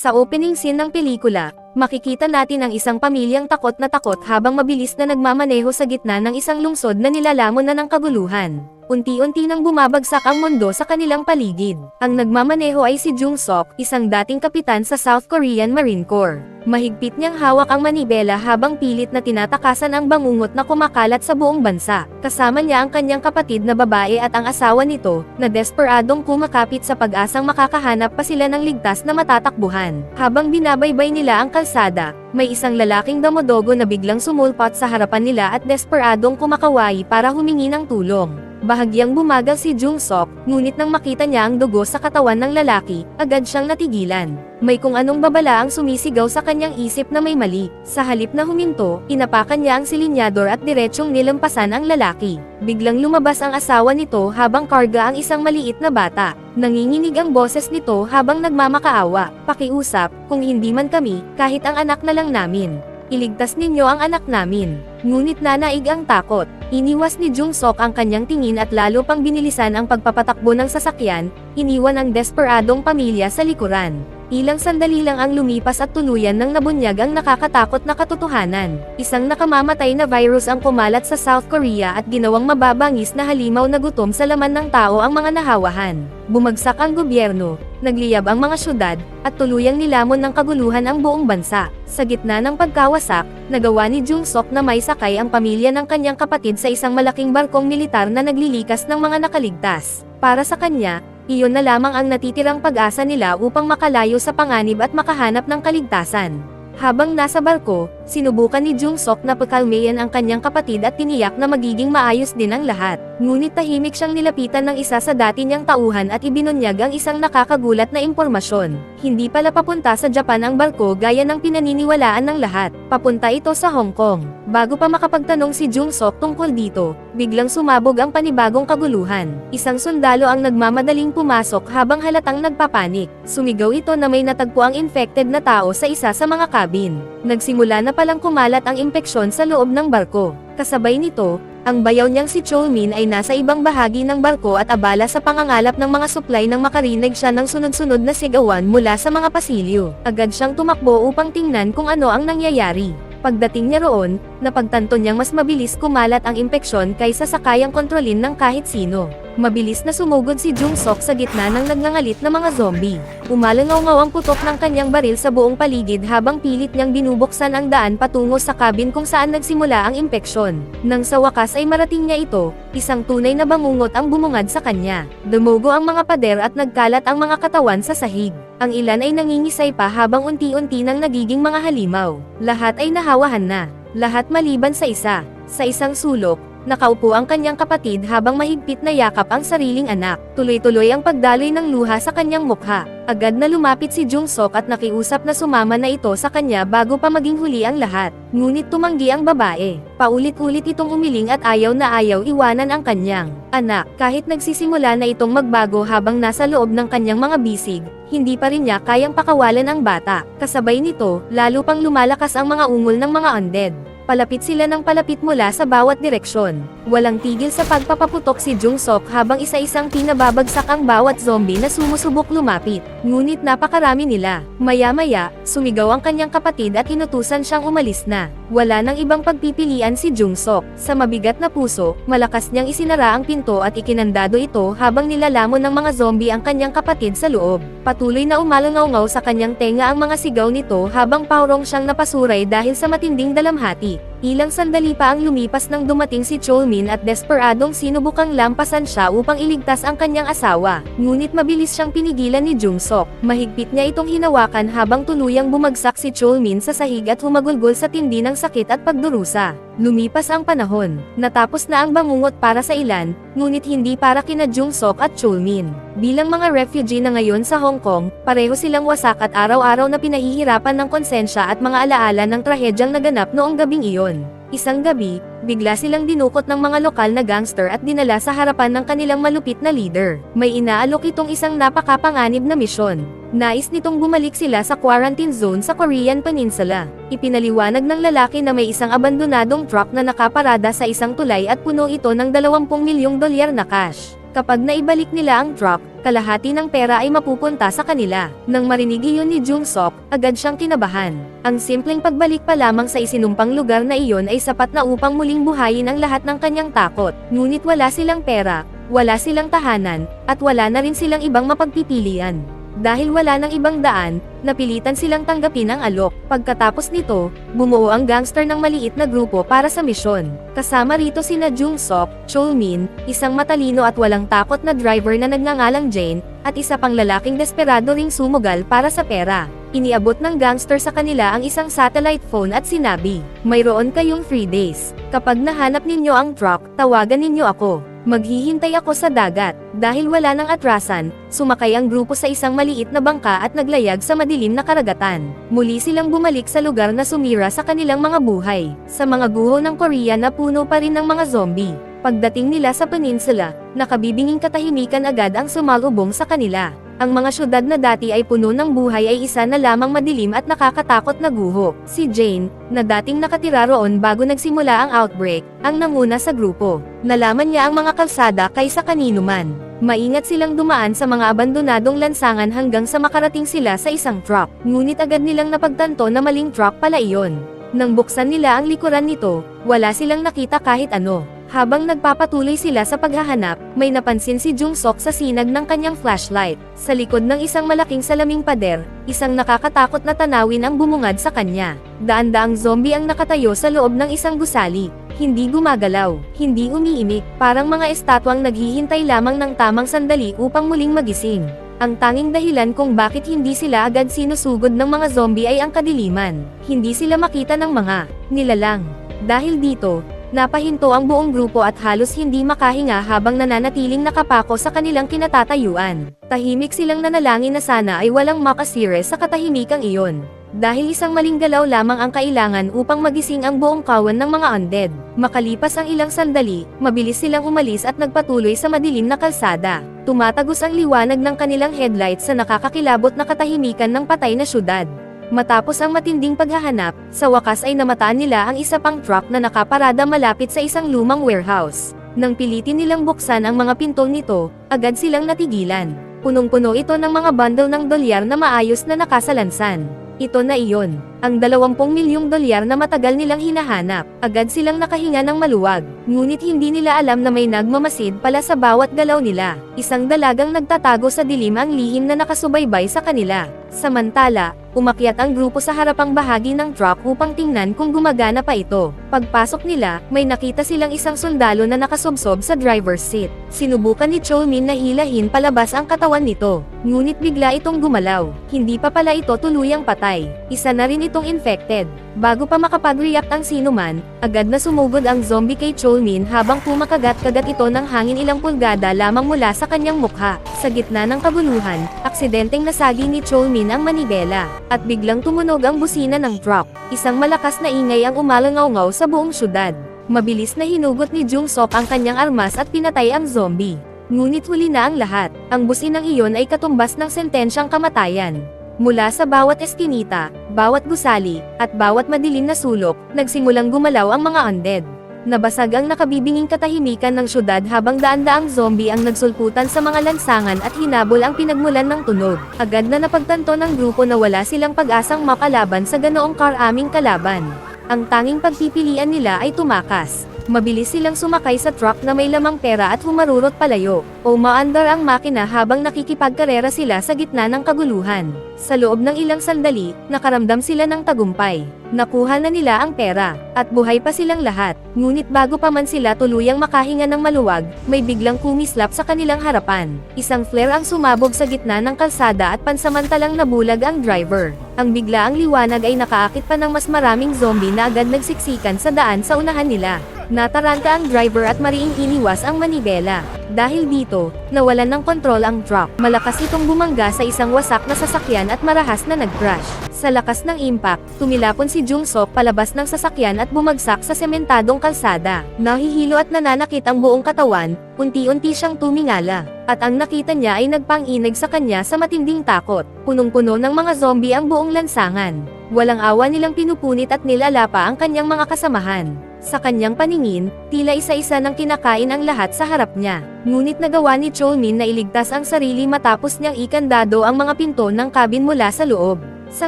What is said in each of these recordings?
Sa opening scene ng pelikula, makikita natin ang isang pamilyang takot na takot habang mabilis na nagmamaneho sa gitna ng isang lungsod na nilalamon na ng kaguluhan. Unti-unti nang bumabagsak ang mundo sa kanilang paligid. Ang nagmamaneho ay si Jung Sok, isang dating kapitan sa South Korean Marine Corps. Mahigpit niyang hawak ang manibela habang pilit na tinatakasan ang bangungot na kumakalat sa buong bansa. Kasama niya ang kanyang kapatid na babae at ang asawa nito, na desperadong kumakapit sa pag-asang makakahanap pa sila ng ligtas na matatakbuhan. Habang binabaybay nila ang kalsada, may isang lalaking damodogo na biglang sumulpot sa harapan nila at desperadong kumakaway para humingi ng tulong. Bahagyang bumagal si Jung Sok, ngunit nang makita niya ang dugo sa katawan ng lalaki, agad siyang natigilan. May kung anong babala ang sumisigaw sa kanyang isip na may mali. Sa halip na huminto, inapakan niya ang silinyador at diretsyong nilampasan ang lalaki. Biglang lumabas ang asawa nito habang karga ang isang maliit na bata. Nanginginig ang boses nito habang nagmamakaawa. "Pakiusap, kung hindi man kami, kahit ang anak na lang namin. Iligtas ninyo ang anak namin." Ngunit nanaig ang takot. Iniwas ni Jung Sok ang kanyang tingin at lalo pang binilisan ang pagpapatakbo ng sasakyan, iniwan ang desperadong pamilya sa likuran. Ilang sandali lang ang lumipas at tuluyan nang nabunyag ang nakakatakot na katotohanan. Isang nakamamatay na virus ang kumalat sa South Korea at ginawang mababangis na halimaw na gutom sa laman ng tao ang mga nahawahan. Bumagsak ang gobyerno, nagliyab ang mga syudad, at tuluyang nilamon ng kaguluhan ang buong bansa. Sa gitna ng pagkawasak, nagawa ni Jung Sok na may sakay ang pamilya ng kanyang kapatid sa isang malaking barkong militar na naglilikas ng mga nakaligtas. Para sa kanya, iyon na lamang ang natitirang pag-asa nila upang makalayo sa panganib at makahanap ng kaligtasan. Habang nasa barko, sinubukan ni Jung Sok na pakalmayan ang kanyang kapatid at tiniyak na magiging maayos din ang lahat. Ngunit tahimik siyang nilapitan ng isa sa dati niyang tauhan at ibinunyag ang isang nakakagulat na impormasyon. Hindi pala papunta sa Japan ang barko gaya ng pinaniniwalaan ng lahat. Papunta ito sa Hong Kong. Bago pa makapagtanong si Jung Sok tungkol dito, biglang sumabog ang panibagong kaguluhan. Isang sundalo ang nagmamadaling pumasok habang halatang nagpapanik. Sumigaw ito na may natagpo ang infected na tao sa isa sa mga cabin. Nagsimula na palang kumalat ang impeksyon sa loob ng barko. Kasabay nito, ang bayaw niyang si Chol-min ay nasa ibang bahagi ng barko at abala sa pangangalap ng mga supply nang makarinig siya ng sunod-sunod na sigawan mula sa mga pasilyo. Agad siyang tumakbo upang tingnan kung ano ang nangyayari. Pagdating niya roon, napagtanto niyang mas mabilis kumalat ang impeksyon kaysa sa kayang kontrolin ng kahit sino. Mabilis na sumugod si Jung Sok sa gitna ng nagngangalit na mga zombie. Umalangaw-ngaw ang putok ng kanyang baril sa buong paligid habang pilit niyang binubuksan ang daan patungo sa cabin kung saan nagsimula ang impeksyon. Nang sa wakas ay marating niya ito, isang tunay na bangungot ang bumungad sa kanya. Dumugo ang mga pader at nagkalat ang mga katawan sa sahig. Ang ilan ay nangingisay pa habang unti-unti nang nagiging mga halimaw. Lahat ay nahawahan na. Lahat maliban sa isa. Sa isang sulok, nakaupo ang kanyang kapatid habang mahigpit na yakap ang sariling anak. Tuloy-tuloy ang pagdaloy ng luha sa kanyang mukha. Agad na lumapit si Jung Sok at nakiusap na sumama na ito sa kanya bago pa maging huli ang lahat. Ngunit tumanggi ang babae. Paulit-ulit itong umiling at ayaw na ayaw iwanan ang kanyang anak. Kahit nagsisimula na itong magbago habang nasa loob ng kanyang mga bisig, hindi pa rin niya kayang pakawalan ang bata. Kasabay nito, lalo pang lumalakas ang mga ungol ng mga undead. Palapit sila ng palapit mula sa bawat direksyon. Walang tigil sa pagpapaputok si Jung Sok habang isa-isang pinababagsak ang bawat zombie na sumusubok lumapit. Ngunit napakarami nila. Maya-maya, sumigaw ang kanyang kapatid at inutusan siyang umalis na. Wala nang ibang pagpipilian si Jung Sok. Sa mabigat na puso, malakas niyang isinara ang pinto at ikinandado ito habang nilalamon ng mga zombie ang kanyang kapatid sa loob. Patuloy na umalangaw-ngaw sa kanyang tenga ang mga sigaw nito habang paurong siyang napasuray dahil sa matinding dalamhati. Ilang sandali pa ang lumipas nang dumating si Chol-min at desperadong sinubukang lampasan siya upang iligtas ang kanyang asawa. Ngunit mabilis siyang pinigilan ni Jung Sok. Mahigpit niya itong hinawakan habang tuluyang bumagsak si Chol-min sa sahig at humagulgol sa tindi ng sakit at pagdurusa. Lumipas ang panahon. Natapos na ang bangungot para sa ilan, ngunit hindi para kina Jung Sok at Chol-min. Bilang mga refugee na ngayon sa Hong Kong, pareho silang wasak at araw-araw na pinahihirapan ng konsensya at mga alaala ng trahedyang naganap noong gabing iyon. Isang gabi, bigla silang dinukot ng mga lokal na gangster at dinala sa harapan ng kanilang malupit na leader. May inaalok itong isang napakapanganib na misyon. Nais nitong bumalik sila sa quarantine zone sa Korean Peninsula. Ipinaliwanag ng lalaki na may isang abandonadong truck na nakaparada sa isang tulay at puno ito ng $20 milyong na cash. Kapag naibalik nila ang truck, kalahati ng pera ay mapupunta sa kanila. Nang marinig iyon ni Jung-sok, agad siyang kinabahan. Ang simpleng pagbalik pa lamang sa isinumpang lugar na iyon ay sapat na upang muling buhayin ang lahat ng kanyang takot. Ngunit wala silang pera, wala silang tahanan, at wala na rin silang ibang mapagpipilian. Dahil wala nang ibang daan, napilitan silang tanggapin ang alok. Pagkatapos nito, bumuo ang gangster ng maliit na grupo para sa misyon. Kasama rito sina Jung-sok, Chol-min, isang matalino at walang takot na driver na nagngangalang Jane, at isa pang lalaking desperado ring sumugal para sa pera. Iniabot ng gangster sa kanila ang isang satellite phone at sinabi, "Mayroon kayong 3 days. Kapag nahanap ninyo ang truck, tawagan ninyo ako. Maghihintay ako sa dagat." Dahil wala nang atrasan, sumakay ang grupo sa isang maliit na bangka at naglayag sa madilim na karagatan. Muli silang bumalik sa lugar na sumira sa kanilang mga buhay. Sa mga guho ng Korea na puno pa rin ng mga zombie. Pagdating nila sa peninsula, nakabibinging katahimikan agad ang sumalubong sa kanila. Ang mga syudad na dati ay puno ng buhay ay isa na lamang madilim at nakakatakot na guho. Si Jane, na dating nakatira roon bago nagsimula ang outbreak, ang nanguna sa grupo. Nalaman niya ang mga kalsada kaysa kanino man. Maingat silang dumaan sa mga abandonadong lansangan hanggang sa makarating sila sa isang truck. Ngunit agad nilang napagtanto na maling truck pala iyon. Nang buksan nila ang likuran nito, wala silang nakita kahit ano. Habang nagpapatuloy sila sa paghahanap, may napansin si Jung-sok sa sinag ng kanyang flashlight. Sa likod ng isang malaking salaming pader, isang nakakatakot na tanawin ang bumungad sa kanya. Daan-daang zombie ang nakatayo sa loob ng isang gusali. Hindi gumagalaw, hindi umiimik, parang mga estatwang naghihintay lamang ng tamang sandali upang muling magising. Ang tanging dahilan kung bakit hindi sila agad sinusugod ng mga zombie ay ang kadiliman. Hindi sila makita ng mga nilalang. Dahil dito, napahinto ang buong grupo at halos hindi makahinga habang nananatiling nakapako sa kanilang kinatatayuan. Tahimik silang nanalangin na sana ay walang makasire sa katahimikang iyon. Dahil isang maling galaw lamang ang kailangan upang magising ang buong kawan ng mga undead. Makalipas ang ilang sandali, mabilis silang umalis at nagpatuloy sa madilim na kalsada. Tumatagos ang liwanag ng kanilang headlights sa nakakakilabot na katahimikan ng patay na syudad. Matapos ang matinding paghahanap, sa wakas ay namataan nila ang isa pang truck na nakaparada malapit sa isang lumang warehouse. Nang pilitin nilang buksan ang mga pintong nito, agad silang natigilan. Punong-puno ito ng mga bundle ng dolyar na maayos na nakasalansan. Ito na iyon, ang 20 milyong dolyar na matagal nilang hinahanap. Agad silang nakahinga ng maluwag, ngunit hindi nila alam na may nagmamasid pala sa bawat galaw nila. Isang dalagang nagtatago sa dilim ang lihim na nakasubaybay sa kanila. Samantala, umakyat ang grupo sa harapang bahagi ng truck upang tingnan kung gumagana pa ito. Pagpasok nila, may nakita silang isang sundalo na nakasubsob sa driver's seat. Sinubukan ni Chol-min na hilahin palabas ang katawan nito, ngunit bigla itong gumalaw. Hindi pa pala ito tuluyang patay. Isa na rin itong infected. Bago pa makapag-react ang sinuman, agad na sumugod ang zombie kay Chol-min habang kumakagat-kagat ito ng hangin ilang pulgada lamang mula sa kanyang mukha. Sa gitna ng kaguluhan, aksidenteng nasagi ni Chol-min ang manibela, at biglang tumunog ang busina ng truck. Isang malakas na ingay ang umalangaw-ngaw sa buong syudad. Mabilis na hinugot ni Jung-sok ang kanyang armas at pinatay ang zombie. Ngunit huli na ang lahat. Ang businang iyon ay katumbas ng sentensyang kamatayan. Mula sa bawat eskinita, bawat gusali, at bawat madilim na sulok, nagsimulang gumalaw ang mga undead. Nabasag ang nakabibinging katahimikan ng syudad habang daan-daang zombie ang nagsulputan sa mga lansangan at hinabol ang pinagmulan ng tunog. Agad na napagtanto ng grupo na wala silang pag-asang makalaban sa ganoong karaming kalaban. Ang tanging pagpipilian nila ay tumakas. Mabilis silang sumakay sa truck na may lamang pera at humarurot palayo, o maandar ang makina habang nakikipagkarera sila sa gitna ng kaguluhan. Sa loob ng ilang sandali, nakaramdam sila ng tagumpay. Nakuha na nila ang pera, at buhay pa silang lahat. Ngunit bago pa man sila tuluyang makahinga ng maluwag, may biglang kumislap sa kanilang harapan. Isang flare ang sumabog sa gitna ng kalsada at pansamantalang nabulag ang driver. Ang biglaang liwanag ay nakaakit pa ng mas maraming zombie na agad nagsiksikan sa daan sa unahan nila. Nataranta ang driver at mariing iniwas ang manibela. Dahil dito, nawalan ng kontrol ang truck. Malakas itong bumangga sa isang wasak na sasakyan at marahas na nag-crash. Sa lakas ng impact, tumilapon si Jung-sok palabas ng sasakyan at bumagsak sa sementadong kalsada. Nahihilo at nananakit ang buong katawan, unti-unti siyang tumingala. At ang nakita niya ay nagpang-inig sa kanya sa matinding takot. Punong-puno ng mga zombie ang buong lansangan. Walang awa nilang pinupunit at nilala pa ang kanyang mga kasamahan. Sa kanyang paningin, tila isa-isa ng kinakain ang lahat sa harap niya. Ngunit nagawa ni Cholmin na iligtas ang sarili matapos niyang ikandado ang mga pinto ng cabin mula sa loob. Sa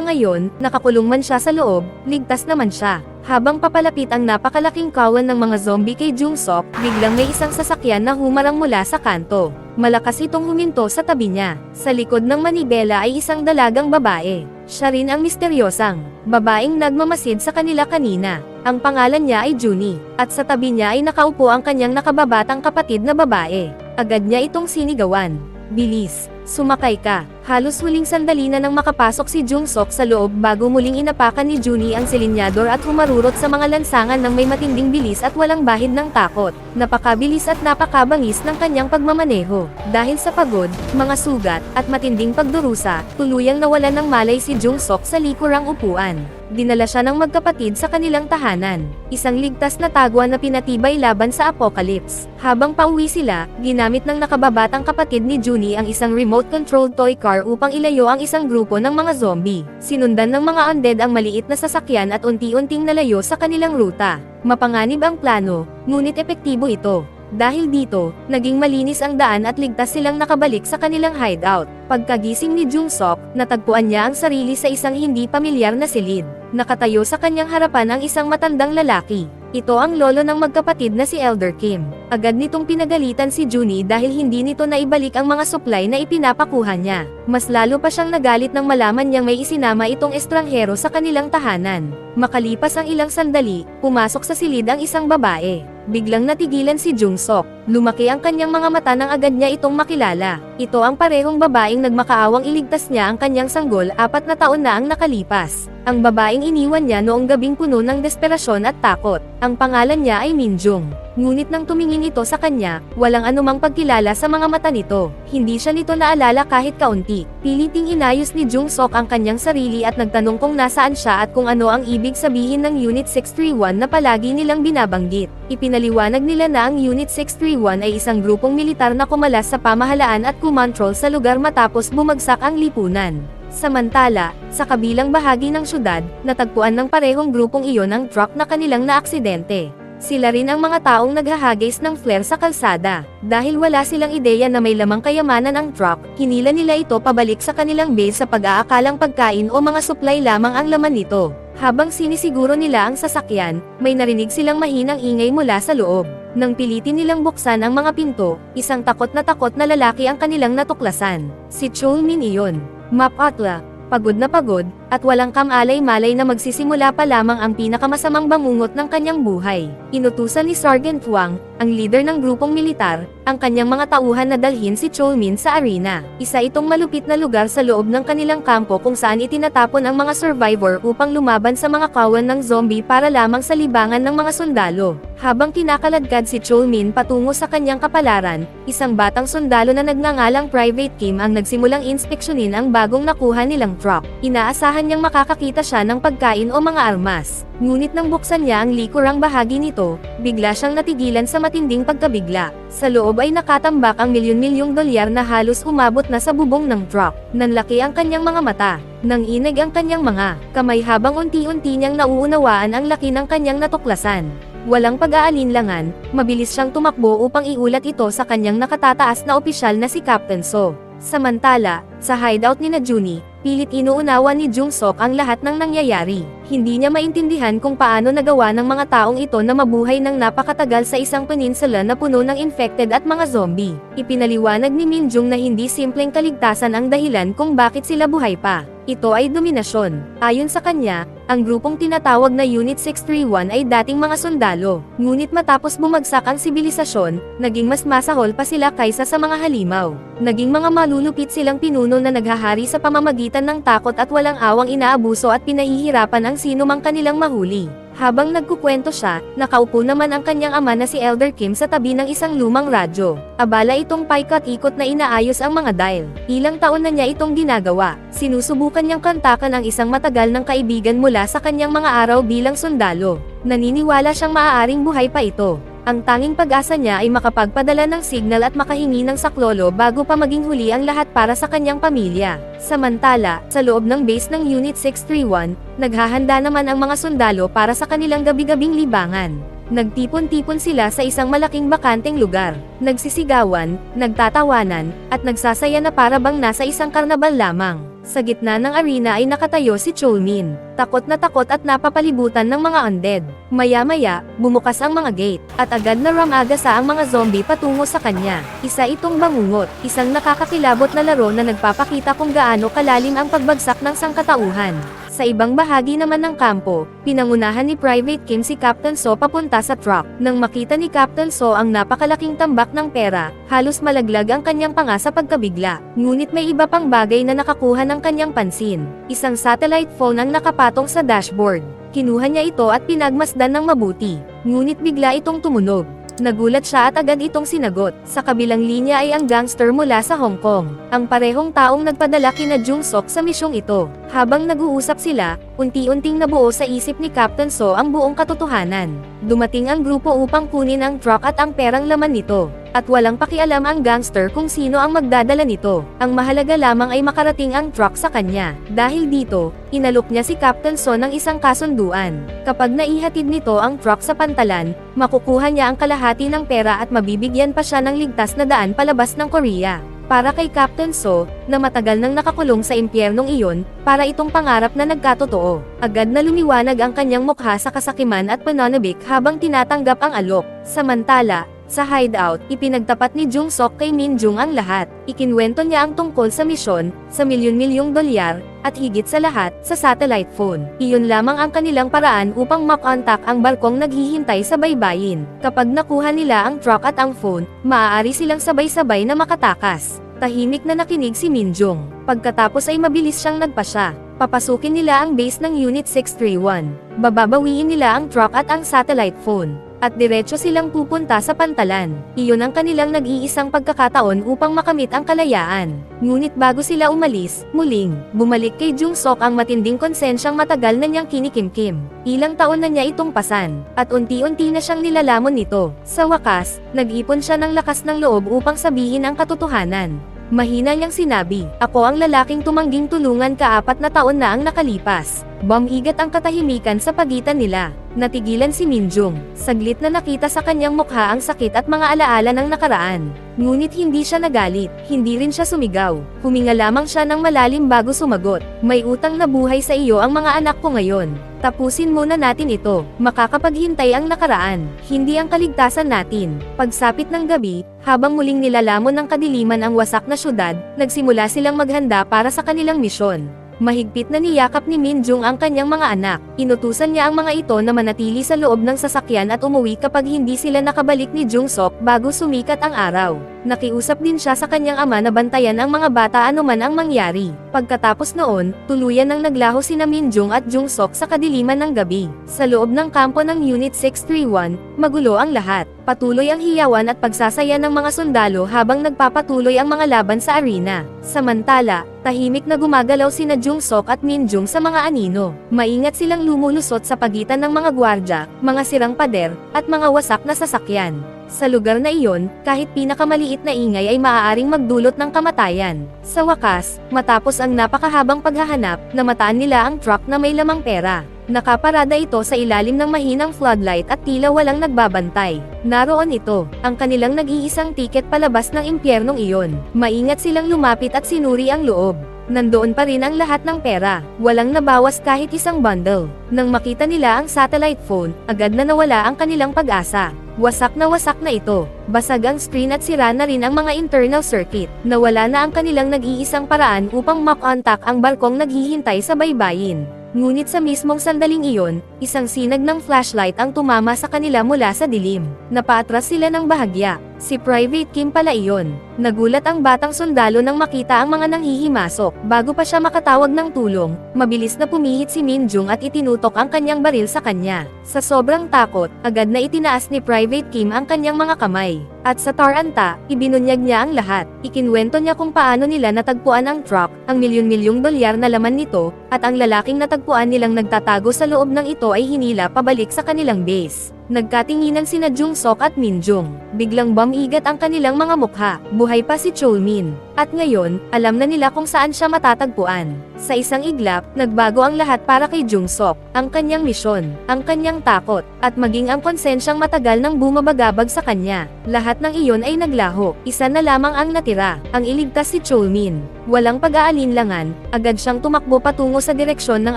ngayon, nakakulong man siya sa loob, ligtas naman siya. Habang papalapit ang napakalaking kawan ng mga zombie kay Jung-sok, biglang may isang sasakyan na humarang mula sa kanto. Malakas itong huminto sa tabi niya. Sa likod ng manibela ay isang dalagang babae. Siya rin ang misteryosang babaeng nagmamasid sa kanila kanina. Ang pangalan niya ay Junie, at sa tabi niya ay nakaupo ang kanyang nakababatang kapatid na babae. Agad niya itong sinigawan. Bilis, sumakay ka. Halos huling sandali na nang makapasok si Jung-sok sa loob bago muling inapakan ni Junie ang silinyador at humarurot sa mga lansangan ng may matinding bilis at walang bahid ng takot. Napakabilis at napakabangis ng kanyang pagmamaneho. Dahil sa pagod, mga sugat, at matinding pagdurusa, tuluyang nawalan ng malay si Jung-sok sa likurang upuan. Dinala siya ng magkapatid sa kanilang tahanan. Isang ligtas na tagwa na pinatibay laban sa apocalypse. Habang pauwi sila, ginamit ng nakababatang kapatid ni Junie ang isang remote-controlled toy car upang ilayo ang isang grupo ng mga zombie. Sinundan ng mga undead ang maliit na sasakyan at unti-unting nalayo sa kanilang ruta. Mapanganib ang plano, ngunit epektibo ito. Dahil dito, naging malinis ang daan at ligtas silang nakabalik sa kanilang hideout. Pagkagising ni Jung-sok, natagpuan niya ang sarili sa isang hindi pamilyar na silid. Nakatayo sa kanyang harapan ang isang matandang lalaki. Ito ang lolo ng magkapatid na si Elder Kim. Agad nitong pinagalitan si Junie dahil hindi nito naibalik ang mga supply na ipinapakuha niya. Mas lalo pa siyang nagalit nang malaman niyang may isinama itong estranghero sa kanilang tahanan. Makalipas ang ilang sandali, pumasok sa silid ang isang babae. Biglang natigilan si Jung-sok. Lumaki ang kanyang mga mata nang agad niya itong makilala. Ito ang parehong babaeng nagmakaawang iligtas niya ang kanyang sanggol 4 na taon na ang nakalipas. Ang babaeng iniwan niya noong gabing puno ng desperasyon at takot. Ang pangalan niya ay Minjung. Ngunit nang tumingin ito sa kanya, walang anumang pagkilala sa mga mata nito. Hindi siya nito naalala kahit kaunti. Piliting inayos ni Jung-sok ang kanyang sarili at nagtanong kung nasaan siya at kung ano ang ibig sabihin ng Unit 631 na palagi nilang binabanggit. Ipinaliwanag nila na ang Unit 631 ay isang grupong militar na kumalas sa pamahalaan at kumontrol sa lugar matapos bumagsak ang lipunan. Samantala, sa kabilang bahagi ng syudad, natagpuan ng parehong grupong iyon ang truck na kanilang naaksidente. Sila rin ang mga taong naghahagis ng flare sa kalsada. Dahil wala silang ideya na may lamang kayamanan ang truck, hinila nila ito pabalik sa kanilang base sa pag-aakalang pagkain o mga supply lamang ang laman nito. Habang sinisiguro nila ang sasakyan, may narinig silang mahinang ingay mula sa loob. Nang pilitin nilang buksan ang mga pinto, isang takot na lalaki ang kanilang natuklasan. Si Cholmin iyon. Mapatla, pagod na pagod, at walang kamalay-malay na magsisimula pa lamang ang pinakamasamang bangungot ng kanyang buhay. Inutusan ni Sergeant Wang, ang leader ng grupong militar, ang kanyang mga tauhan na dalhin si Cholmin sa arena. Isa itong malupit na lugar sa loob ng kanilang kampo kung saan itinatapon ang mga survivor upang lumaban sa mga kawan ng zombie para lamang sa libangan ng mga sundalo. Habang kinakaladkad si Cholmin patungo sa kanyang kapalaran, isang batang sundalo na nagngangalang Private Kim ang nagsimulang inspeksyonin ang bagong nakuha nilang truck. Inaasahan niyang makakakita siya ng pagkain o mga armas. Ngunit nang buksan niya ang likurang bahagi nito, bigla siyang natigilan sa matinding pagkabigla. Sa loob ay nakatambak ang milyon-milyong dolyar na halos umabot na sa bubong ng truck. Nanlaki ang kanyang mga mata. Nanginig ang kanyang mga kamay habang unti-unti niyang nauunawaan ang laki ng kanyang natuklasan. Walang pag-aalinlangan, mabilis siyang tumakbo upang iulat ito sa kanyang nakatataas na opisyal na si Captain So. Samantala, sa hideout ni Junie, pilit inuunawa ni Jung-sok ang lahat ng nangyayari. Hindi niya maintindihan kung paano nagawa ng mga taong ito na mabuhay ng napakatagal sa isang peninsula na puno ng infected at mga zombie. Ipinaliwanag ni Minjung na hindi simpleng kaligtasan ang dahilan kung bakit sila buhay pa. Ito ay dominasyon. Ayon sa kanya, ang grupong tinatawag na Unit 631 ay dating mga sundalo. Ngunit matapos bumagsak ang sibilisasyon, naging mas masahol pa sila kaysa sa mga halimaw. Naging mga malulupit silang pinuno na naghahari sa pamamagitan ng takot at walang awang inaabuso at pinahihirapan ang sino mang kanilang mahuli. Habang nagkukwento siya, nakaupo naman ang kanyang ama na si Elder Kim sa tabi ng isang lumang radyo. Abala itong paikot-ikot na inaayos ang mga dial. Ilang taon na niya itong ginagawa. Sinusubukan niyang kantakan ang isang matagal ng kaibigan mula sa kanyang mga araw bilang sundalo. Naniniwala siyang maaaring buhay pa ito. Ang tanging pag-asa niya ay makapagpadala ng signal at makahingi ng saklolo bago pa maging huli ang lahat para sa kanyang pamilya. Samantala, sa loob ng base ng Unit 631, naghahanda naman ang mga sundalo para sa kanilang gabi-gabing libangan. Nagtipon-tipon sila sa isang malaking bakanteng lugar. Nagsisigawan, nagtatawanan, at nagsasaya na para bang nasa isang karnabal lamang. Sa gitna ng arena ay nakatayo si Cholmin. Takot at napapalibutan ng mga undead. Maya-maya, bumukas ang mga gate, at agad na ramagasa ang mga zombie patungo sa kanya. Isa itong bangungot, isang nakakakilabot na laro na nagpapakita kung gaano kalalim ang pagbagsak ng sangkatauhan. Sa ibang bahagi naman ng kampo, pinangunahan ni Private Kim si Captain So papunta sa truck. Nang makita ni Captain So ang napakalaking tambak ng pera, halos malaglag ang kanyang panga sa pagkabigla. Ngunit may iba pang bagay na nakakuha ng kanyang pansin. Isang satellite phone ang nakapatong sa dashboard. Kinuha niya ito at pinagmasdan ng mabuti. Ngunit bigla itong tumunog. Nagulat siya at agad itong sinagot. Sa kabilang linya ay ang gangster mula sa Hong Kong. Ang parehong taong nagpadala kina Jung Sok sa misyong ito. Habang nag-uusap sila, unti-unting nabuo sa isip ni Captain So ang buong katotohanan. Dumating ang grupo upang kunin ang truck at ang perang laman nito. At walang pakialam ang gangster kung sino ang magdadala nito. Ang mahalaga lamang ay makarating ang truck sa kanya. Dahil dito, inalok niya si Captain So ng isang kasunduan. Kapag naihatid nito ang truck sa pantalan, makukuha niya ang kalahati ng pera at mabibigyan pa siya ng ligtas na daan palabas ng Korea. Para kay Captain So, na matagal nang nakakulong sa impyernong iyon, para itong pangarap na nagkatotoo. Agad na lumiwanag ang kanyang mukha sa kasakiman at pananabik habang tinatanggap ang alok. Samantala, sa hideout, ipinagtapat ni Jung Sok kay Min Jung ang lahat. Ikinwento niya ang tungkol sa misyon, sa milyon-milyong dolyar, at higit sa lahat, sa satellite phone. Iyon lamang ang kanilang paraan upang makontak ang barkong naghihintay sa baybayin. Kapag nakuha nila ang truck at ang phone, maaari silang sabay-sabay na makatakas. Tahimik na nakinig si Min Jung. Pagkatapos ay mabilis siyang nagpasya. Papasukin nila ang base ng Unit 631. Bababawiin nila ang truck at ang satellite phone. At diretso silang pupunta sa pantalan. Iyon ang kanilang nag-iisang pagkakataon upang makamit ang kalayaan. Ngunit bago sila umalis, muling, bumalik kay Jung Sok ang matinding konsensyang matagal na niyang kinikimkim. Ilang taon na niya itong pasan, at unti-unti na siyang nilalamon nito. Sa wakas, nag-ipon siya ng lakas ng loob upang sabihin ang katotohanan. Mahina niyang sinabi, "Ako ang lalaking tumangging tulungan ka-4 na taon na ang nakalipas." Bumigat ang katahimikan sa pagitan nila. Natigilan si Min Jung. Saglit na nakita sa kanyang mukha ang sakit at mga alaala ng nakaraan. Ngunit hindi siya nagalit, hindi rin siya sumigaw. Huminga lamang siya ng malalim bago sumagot. "May utang na buhay sa iyo ang mga anak ko ngayon. Tapusin muna natin ito. Makakapaghintay ang nakaraan, hindi ang kaligtasan natin." Pagsapit ng gabi, habang muling nilalamon ng kadiliman ang wasak na syudad, nagsimula silang maghanda para sa kanilang misyon. Mahigpit na niyakap ni Min Jung ang kanyang mga anak. Inutusan niya ang mga ito na manatili sa loob ng sasakyan at umuwi kapag hindi sila nakabalik ni Jung Sok bago sumikat ang araw. Nakiusap din siya sa kanyang ama na bantayan ang mga bata anuman ang mangyari. Pagkatapos noon, tuluyan nang naglaho sina Min Jung at Jung Sok sa kadiliman ng gabi. Sa loob ng kampo ng Unit 631, magulo ang lahat. Patuloy ang hiyawan at pagsasaya ng mga sundalo habang nagpapatuloy ang mga laban sa arena. Samantala, tahimik na gumagalaw sina Jung Sok at Min Jung sa mga anino. Maingat silang lumulusot sa pagitan ng mga gwardya, mga sirang pader, at mga wasak na sasakyan. Sa lugar na iyon, kahit pinakamaliit na ingay ay maaaring magdulot ng kamatayan. Sa wakas, matapos ang napakahabang paghahanap, namataan nila ang truck na may lamang pera. Nakaparada ito sa ilalim ng mahinang floodlight at tila walang nagbabantay. Naroon ito, ang kanilang nag-iisang tiket palabas ng impyernong iyon. Maingat silang lumapit at sinuri ang loob. Nandoon pa rin ang lahat ng pera, walang nabawas kahit isang bundle. Nang makita nila ang satellite phone, agad na nawala ang kanilang pag-asa. Wasak na ito. Basag ang screen at sira na rin ang mga internal circuit. Nawala na ang kanilang nag-iisang paraan upang makontak ang barkong naghihintay sa baybayin. Ngunit sa mismong sandaling iyon, isang sinag ng flashlight ang tumama sa kanila mula sa dilim. Napaatras sila ng bahagya. Si Private Kim pala iyon. Nagulat ang batang sundalo nang makita ang mga nanghihimasok. Bago pa siya makatawag ng tulong, mabilis na pumihit si Min Jung at itinutok ang kanyang baril sa kanya. Sa sobrang takot, agad na itinaas ni Private Kim ang kanyang mga kamay. At sa taranta, ibinunyag niya ang lahat. Ikinwento niya kung paano nila natagpuan ang truck, ang milyon-milyong dolyar na laman nito, at ang lalaking natagpuan nilang nagtatago sa loob ng ito ay hinila pabalik sa kanilang base. Nagkatinginan sina Jung Sok at Min Jung. Biglang bumigat ang kanilang mga mukha. Buhay pa si Cholmin. At ngayon, alam na nila kung saan siya matatagpuan. Sa isang iglap, nagbago ang lahat para kay Jungsok, ang kanyang misyon, ang kanyang takot, at maging ang konsensyang matagal nang bumabagabag sa kanya. Lahat ng iyon ay naglaho, isa na lamang ang natira, ang iligtas si Cholmin. Walang pag-aalinlangan, agad siyang tumakbo patungo sa direksyon ng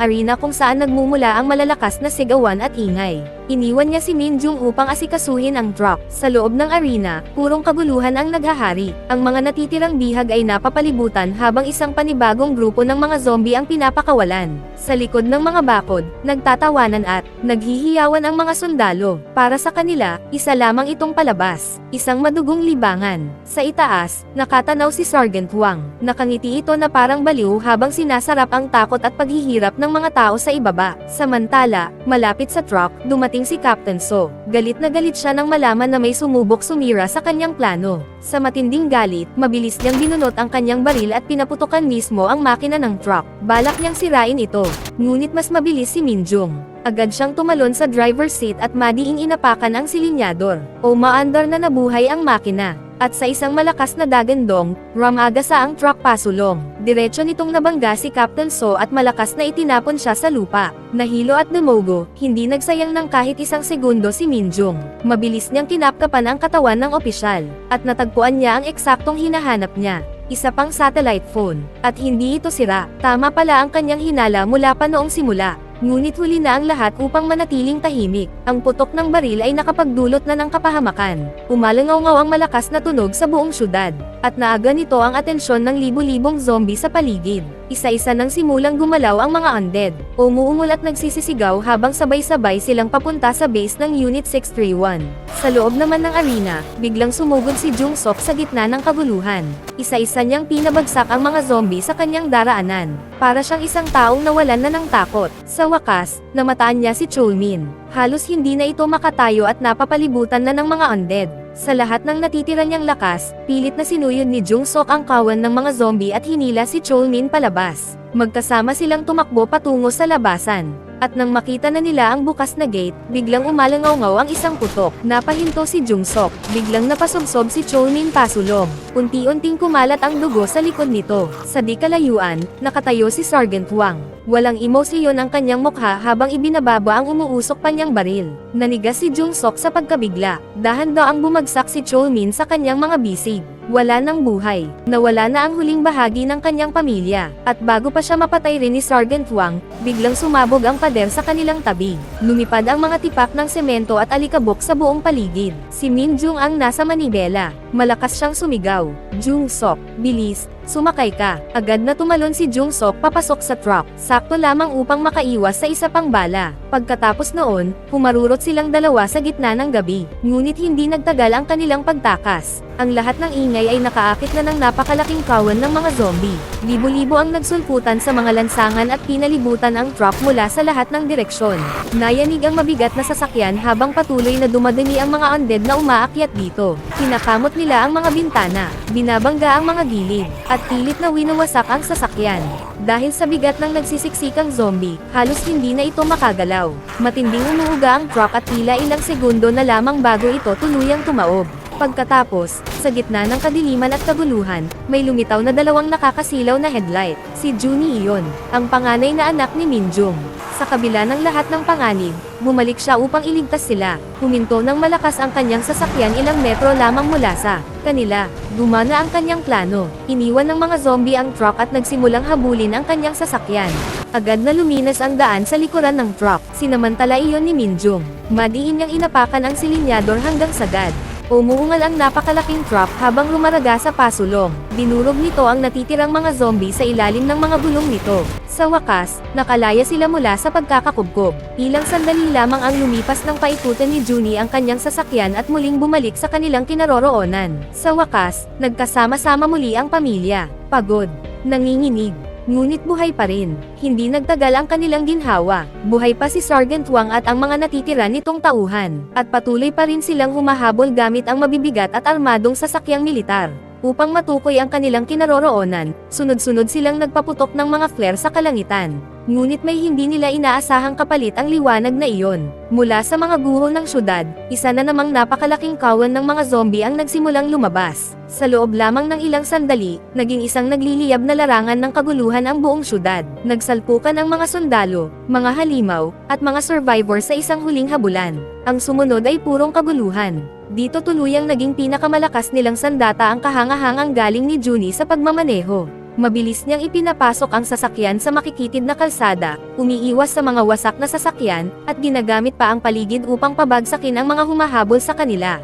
arena kung saan nagmumula ang malalakas na sigawan at ingay. Iniwan niya si Minjung upang asikasuhin ang drop. Sa loob ng arena, purong kaguluhan ang naghahari. Ang mga natitirang bihag ay napapalibutan habang isang panibagong grupo ng mga zombie ang pinapakawalan. Sa likod ng mga bakod, nagtatawanan at naghihiyawan ang mga sundalo. Para sa kanila, isa lamang itong palabas, isang madugong libangan. Sa itaas, nakatanaw si Sergeant Wang. Nakangiti ito na parang baliw habang sinasarap ang takot at paghihirap ng mga tao sa ibaba. Samantala, malapit sa truck, dumating si Captain So. Galit na galit siya nang malaman na may sumubok sumira sa kanyang plano. Sa matinding galit, mabilis niyang binunot ang kanyang baril at pinaputukan mismo ang makina ng truck. Balak niyang sirain ito. Ngunit mas mabilis si Minjung. Agad siyang tumalon sa driver's seat at madiing inapakan ang silinyador. Umaandar na nabuhay ang makina. At sa isang malakas na dagandong, ramagasa ang truck pasulong. Diretso nitong nabangga si Captain So at malakas na itinapon siya sa lupa. Nahilo at dumogo, hindi nagsayang ng kahit isang segundo si Minjung. Mabilis niyang kinapkapan ang katawan ng opisyal, at natagpuan niya ang eksaktong hinahanap niya. Isa pang satellite phone, at hindi ito sira. Tama pala ang kanyang hinala mula pa noong simula. Ngunit huli na ang lahat upang manatiling tahimik. Ang putok ng baril ay nakapagdulot na ng kapahamakan. Umalangaw-ngaw ang malakas na tunog sa buong syudad, at naaga nito ang atensyon ng libu-libong zombie sa paligid. Isa-isa nang simulang gumalaw ang mga undead, umuungol at nagsisisigaw habang sabay-sabay silang papunta sa base ng Unit 631. Sa loob naman ng arena, biglang sumugod si Jungsok sa gitna ng kaguluhan. Isa-isa niyang pinabagsak ang mga zombie sa kanyang daraanan. Para siyang isang taong nawalan na ng takot. Sa wakas, namataan niya si Cholmin. Halos hindi na ito makatayo at napapalibutan na ng mga undead. Sa lahat ng natitira niyang lakas, pilit na sinuyod ni Jungsok ang kawan ng mga zombie at hinila si Cholmin palabas. Magkasama silang tumakbo patungo sa labasan. At nang makita na nila ang bukas na gate, biglang umalangaw-ngaw ang isang putok. Napahinto si Jungsok. Biglang napasubsob si Cholmin pasulong. Unti-unting kumalat ang dugo sa likod nito. Sa di kalayuan, nakatayo si Sergeant Wang. Walang emosyon ang kanyang mukha habang ibinababa ang umuusok pa niyang baril. Nanigas si Jungsok sa pagkabigla. Dahan-daang bumagsak si Cholmin sa kanyang mga bisig. Wala ng buhay. Nawala na ang huling bahagi ng kanyang pamilya. At bago pa siya mapatay rin ni Sergeant Wang, biglang sumabog ang pader sa kanilang tabi. Lumipad ang mga tipak ng semento at alikabok sa buong paligid. Si Minjung ang nasa manibela. Malakas siyang sumigaw. Jungsok, bilis, sumakay ka. Agad na tumalon si Jungsok papasok sa truck. Sakto lamang upang makaiwas sa isa pang bala. Pagkatapos noon, humarurot silang dalawa sa gitna ng gabi. Ngunit hindi nagtagal ang kanilang pagtakas. Ang lahat ng ingay ay nakaakit na ng napakalaking kawan ng mga zombie. Libo-libo ang nagsulputan sa mga lansangan at pinalibutan ang truck mula sa lahat ng direksyon. Nayanig ang mabigat na sasakyan habang patuloy na dumadami ang mga undead na umaakyat dito. Kinakamot nila ang mga bintana, binabangga ang mga gilid, at pilit na winawasak ang sasakyan. Dahil sa bigat ng nagsisiksikang zombie, halos hindi na ito makagalaw. Matinding umuuga ang truck at tila ilang segundo na lamang bago ito tuluyang tumaob. Pagkatapos, sa gitna ng kadiliman at kaguluhan, may lumitaw na dalawang nakakasilaw na headlight. Si Junie iyon, ang panganay na anak ni Minjung. Sa kabila ng lahat ng panganib, bumalik siya upang iligtas sila. Huminto ng malakas ang kanyang sasakyan ilang metro lamang mula sa kanila. Gumana ang kanyang plano. Iniwan ng mga zombie ang truck at nagsimulang habulin ang kanyang sasakyan. Agad na luminas ang daan sa likuran ng truck. Sinamantala iyon ni Minjung. Madiin niyang inapakan ang silinyador hanggang sagad. Umuungal ang napakalaking truck habang lumaraga sa pasulong. Dinurog nito ang natitirang mga zombie sa ilalim ng mga gulong nito. Sa wakas, nakalaya sila mula sa pagkakakubkob. Ilang sandali lamang ang lumipas ng paikutan ni Junie ang kanyang sasakyan at muling bumalik sa kanilang kinaroroonan. Sa wakas, nagkasama-sama muli ang pamilya. Pagod, nanginginig, ngunit buhay pa rin. Hindi nagtagal ang kanilang ginhawa. Buhay pa si Sergeant Wang at ang mga natitira nitong tauhan. At patuloy pa rin silang humahabol gamit ang mabibigat at armadong sasakyang militar. Upang matukoy ang kanilang kinaroroonan, sunod-sunod silang nagpaputok ng mga flare sa kalangitan. Ngunit may hindi nila inaasahang kapalit ang liwanag na iyon. Mula sa mga guho ng syudad, isa na namang napakalaking kawan ng mga zombie ang nagsimulang lumabas. Sa loob lamang ng ilang sandali, naging isang nagliliyab na larangan ng kaguluhan ang buong syudad. Nagsalpukan ang mga sundalo, mga halimaw, at mga survivor sa isang huling habulan. Ang sumunod ay purong kaguluhan. Dito tuluyang naging pinakamalakas nilang sandata ang kahangahangang galing ni Junie sa pagmamaneho. Mabilis niyang ipinapasok ang sasakyan sa makikitid na kalsada, umiiwas sa mga wasak na sasakyan, at ginagamit pa ang paligid upang pabagsakin ang mga humahabol sa kanila.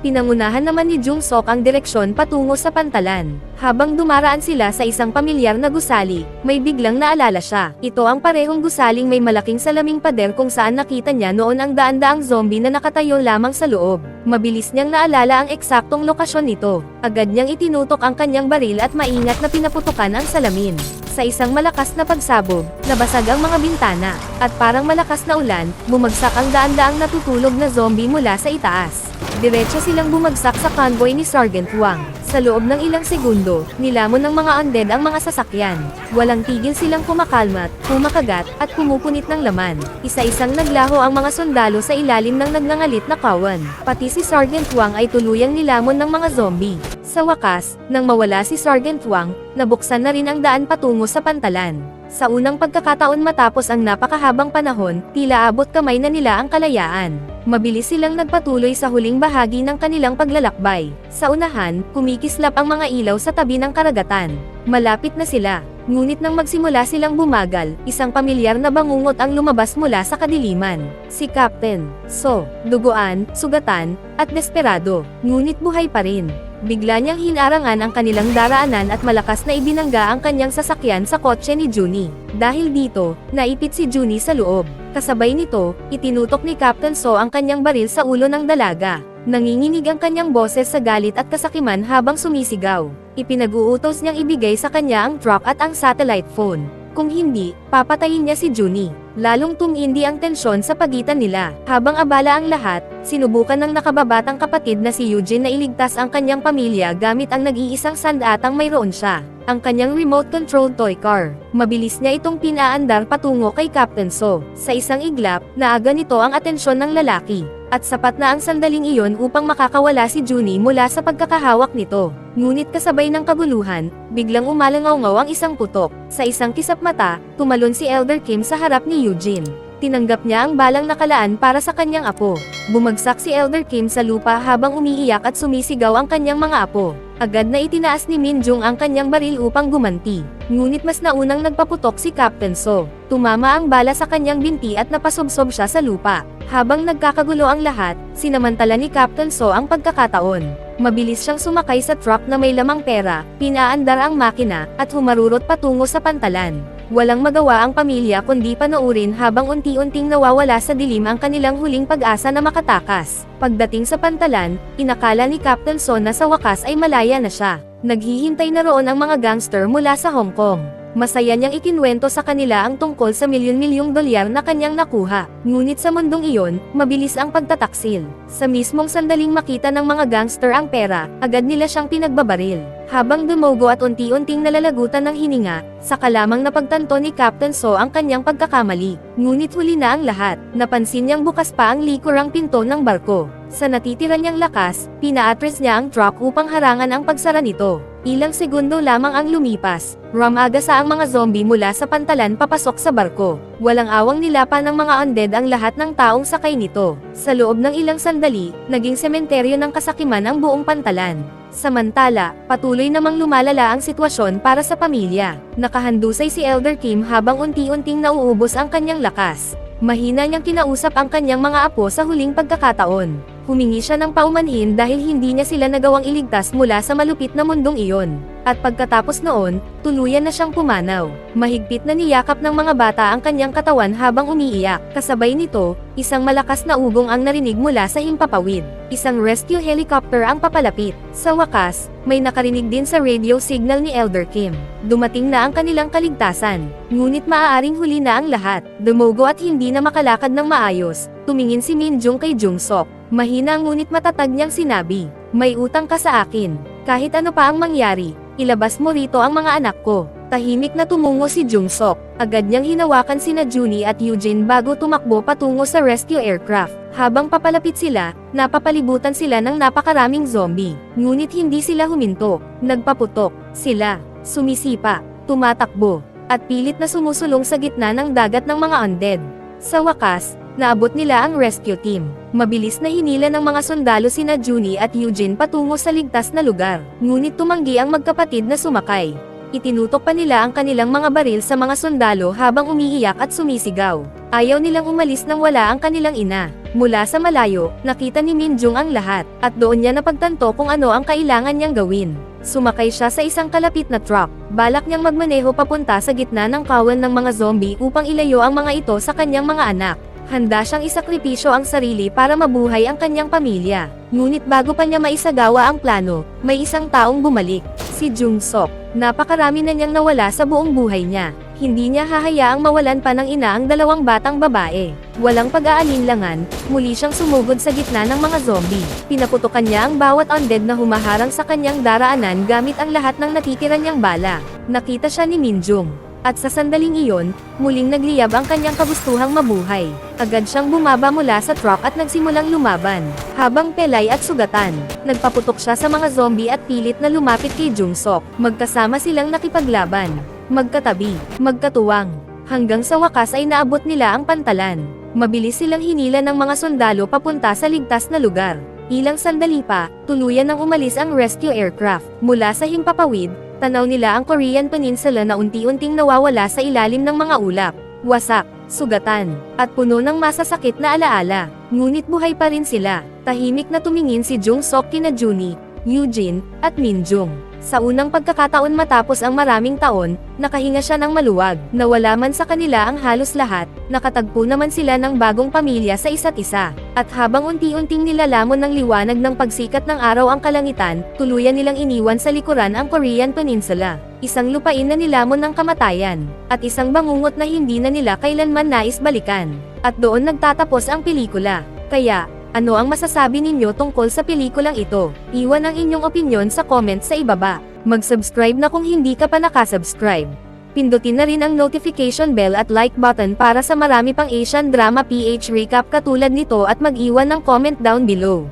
Pinangunahan naman ni Jung Sok ang direksyon patungo sa pantalan. Habang dumaraan sila sa isang pamilyar na gusali, may biglang naalala siya. Ito ang parehong gusaling may malaking salaming pader kung saan nakita niya noon ang daan-daang zombie na nakatayo lamang sa loob. Mabilis niyang naalala ang eksaktong lokasyon nito. Agad niyang itinutok ang kanyang baril at maingat na pinaputukan ang salamin. Sa isang malakas na pagsabog, nabasag ang mga bintana, at parang malakas na ulan, bumagsak ang daan-daang natutulog na zombie mula sa itaas. Diretso silang bumagsak sa convoy ni Sergeant Wang. Sa loob ng ilang segundo, nilamon ng mga undead ang mga sasakyan. Walang tigil silang kumakalmat, kumakagat, at pumupunit ng laman. Isa-isang naglaho ang mga sundalo sa ilalim ng nagngangalit na kawan. Pati si Sergeant Wang ay tuluyang nilamon ng mga zombie. Sa wakas, nang mawala si Sergeant Wang, nabuksan na rin ang daan patungo sa pantalan. Sa unang pagkakataon matapos ang napakahabang panahon, tila abot kamay na nila ang kalayaan. Mabilis silang nagpatuloy sa huling bahagi ng kanilang paglalakbay. Sa unahan, kumikislap ang mga ilaw sa tabi ng karagatan. Malapit na sila. Ngunit nang magsimula silang bumagal, isang pamilyar na bangungot ang lumabas mula sa kadiliman. Si Captain So, duguan, sugatan, at desperado. Ngunit buhay pa rin. Bigla niyang hinarangan ang kanilang daraanan at malakas na ibinangga ang kanyang sasakyan sa kotse ni Junie. Dahil dito, naipit si Junie sa loob. Kasabay nito, itinutok ni Captain So ang kanyang baril sa ulo ng dalaga. Nanginginig ang kanyang boses sa galit at kasakiman habang sumisigaw. Ipinag-uutos niyang ibigay sa kanya ang truck at ang satellite phone. Kung hindi, papatayin niya si Junie. Lalong tumindi ang tensyon sa pagitan nila. Habang abala ang lahat, sinubukan ng nakababatang kapatid na si Eugene na iligtas ang kanyang pamilya gamit ang nag-iisang sandatang mayroon siya, ang kanyang remote-controlled toy car. Mabilis niya itong pinaandar patungo kay Captain So. Sa isang iglap, naaga nito ang atensyon ng lalaki. At sapat na ang sandaling iyon upang makakawala si Junie mula sa pagkakahawak nito. Ngunit kasabay ng kaguluhan, biglang umalangaw-ngaw ang isang putok. Sa isang kisap mata, tumalon si Elder Kim sa harap ni Eugene. Tinanggap niya ang balang nakalaan para sa kanyang apo. Bumagsak si Elder Kim sa lupa habang umiiyak at sumisigaw ang kanyang mga apo. Agad na itinaas ni Min Jung ang kanyang baril upang gumanti. Ngunit mas naunang nagpaputok si Captain So. Tumama ang bala sa kanyang binti at napasubsob siya sa lupa. Habang nagkakagulo ang lahat, sinamantala ni Captain So ang pagkakataon. Mabilis siyang sumakay sa truck na may lamang pera, pinaandar ang makina, at humarurot patungo sa pantalan. Walang magawa ang pamilya kundi panoorin habang unti-unting nawawala sa dilim ang kanilang huling pag-asa na makatakas. Pagdating sa pantalan, inakala ni Captain So na sa wakas ay malaya na siya. Naghihintay na roon ang mga gangster mula sa Hong Kong. Masaya niyang ikinwento sa kanila ang tungkol sa milyon-milyong dolyar na kanyang nakuha. Ngunit sa mundong iyon, mabilis ang pagtataksil. Sa mismong sandaling makita ng mga gangster ang pera, agad nila siyang pinagbabaril. Habang dumogo at unti-unting nalalagutan ng hininga, saka lamang napagtanto ni Captain So ang kanyang pagkakamali. Ngunit huli na ang lahat, napansin niyang bukas pa ang likurang pinto ng barko. Sa natitira niyang lakas, pinaatras niya ang truck upang harangan ang pagsara nito. Ilang segundo lamang ang lumipas, rumagasa ang mga zombie mula sa pantalan papasok sa barko. Walang awang nilapan ng mga undead ang lahat ng taong sakay nito. Sa loob ng ilang sandali, naging sementeryo ng kasakiman ang buong pantalan. Samantala, patuloy namang lumalala ang sitwasyon para sa pamilya. Nakahandusay si Elder Kim habang unti-unting nauubos ang kanyang lakas. Mahina niyang kinausap ang kanyang mga apo sa huling pagkakataon. Humingi siya ng paumanhin dahil hindi niya sila nagawang iligtas mula sa malupit na mundong iyon. At pagkatapos noon, tuluyan na siyang pumanaw. Mahigpit na niyakap ng mga bata ang kanyang katawan habang umiiyak. Kasabay nito, isang malakas na ugong ang narinig mula sa himpapawid. Isang rescue helicopter ang papalapit. Sa wakas, may nakarinig din sa radio signal ni Elder Kim. Dumating na ang kanilang kaligtasan. Ngunit maaaring huli na ang lahat. Dumugo at hindi na makalakad ng maayos. Tumingin si Min Jung kay Jung Sok. Mahina ngunit matatag niyang sinabi, "May utang ka sa akin. Kahit ano pa ang mangyari, ilabas mo rito ang mga anak ko." Tahimik na tumungo si Jung Sok. Agad niyang hinawakan sina Junie at Eugene bago tumakbo patungo sa rescue aircraft. Habang papalapit sila, napapalibutan sila ng napakaraming zombie. Ngunit hindi sila huminto. Nagpaputok. Sila, sumisipa, tumatakbo, at pilit na sumusulong sa gitna ng dagat ng mga undead. Sa wakas, naabot nila ang rescue team. Mabilis na hinila ng mga sundalo sina Junie at Eugene patungo sa ligtas na lugar. Ngunit tumanggi ang magkapatid na sumakay. Itinutok pa nila ang kanilang mga baril sa mga sundalo habang umiiyak at sumisigaw. Ayaw nilang umalis nang wala ang kanilang ina. Mula sa malayo, nakita ni Min Jung ang lahat, at doon niya napagtanto kung ano ang kailangan niyang gawin. Sumakay siya sa isang kalapit na truck. Balak niyang magmaneho papunta sa gitna ng kawan ng mga zombie upang ilayo ang mga ito sa kanyang mga anak. Handa siyang isakripisyo ang sarili para mabuhay ang kanyang pamilya. Ngunit bago pa niya maisagawa ang plano, may isang taong bumalik. Si Jung Sok. Napakarami na niyang nawala sa buong buhay niya. Hindi niya hahayaang mawalan pa ng ina ang dalawang batang babae. Walang pag-aalinlangan, muli siyang sumugod sa gitna ng mga zombie. Pinaputukan niya ang bawat undead na humaharang sa kanyang daraanan gamit ang lahat ng natitira niyang bala. Nakita siya ni Min Jung. At sa sandaling iyon, muling nagliyab ang kanyang kagustuhang mabuhay. Agad siyang bumaba mula sa truck at nagsimulang lumaban. Habang pelay at sugatan, nagpaputok siya sa mga zombie at pilit na lumapit kay Jung Sok. Magkasama silang nakipaglaban. Magkatabi, magkatuwang. Hanggang sa wakas ay naabot nila ang pantalan. Mabilis silang hinila ng mga sundalo papunta sa ligtas na lugar. Ilang sandali pa, tuluyan nang umalis ang rescue aircraft. Mula sa himpapawid, tanaw nila ang Korean Peninsula na unti-unting nawawala sa ilalim ng mga ulap, wasak, sugatan, at puno ng masasakit na alaala. Ngunit buhay pa rin sila. Tahimik na tumingin si Jung Sok kina Junie, Eugene, at Min Jung. Sa unang pagkakataon matapos ang maraming taon, nakahinga siya ng maluwag. Nawala man sa kanila ang halos lahat, nakatagpo naman sila ng bagong pamilya sa isa't isa. At habang unti-unting nilalamon ng liwanag ng pagsikat ng araw ang kalangitan, tuluyan nilang iniwan sa likuran ang Korean Peninsula. Isang lupain na nilamon ng kamatayan, at isang bangungot na hindi na nila kailanman nais balikan. At doon nagtatapos ang pelikula. Kaya, ano ang masasabi ninyo tungkol sa pelikulang ito? Iwan ang inyong opinyon sa comment sa ibaba. Mag-subscribe na kung hindi ka pa nakasubscribe. Pindutin na rin ang notification bell at like button para sa marami pang Asian Drama PH recap katulad nito at mag-iwan ng comment down below.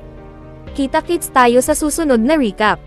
Kita-kits tayo sa susunod na recap.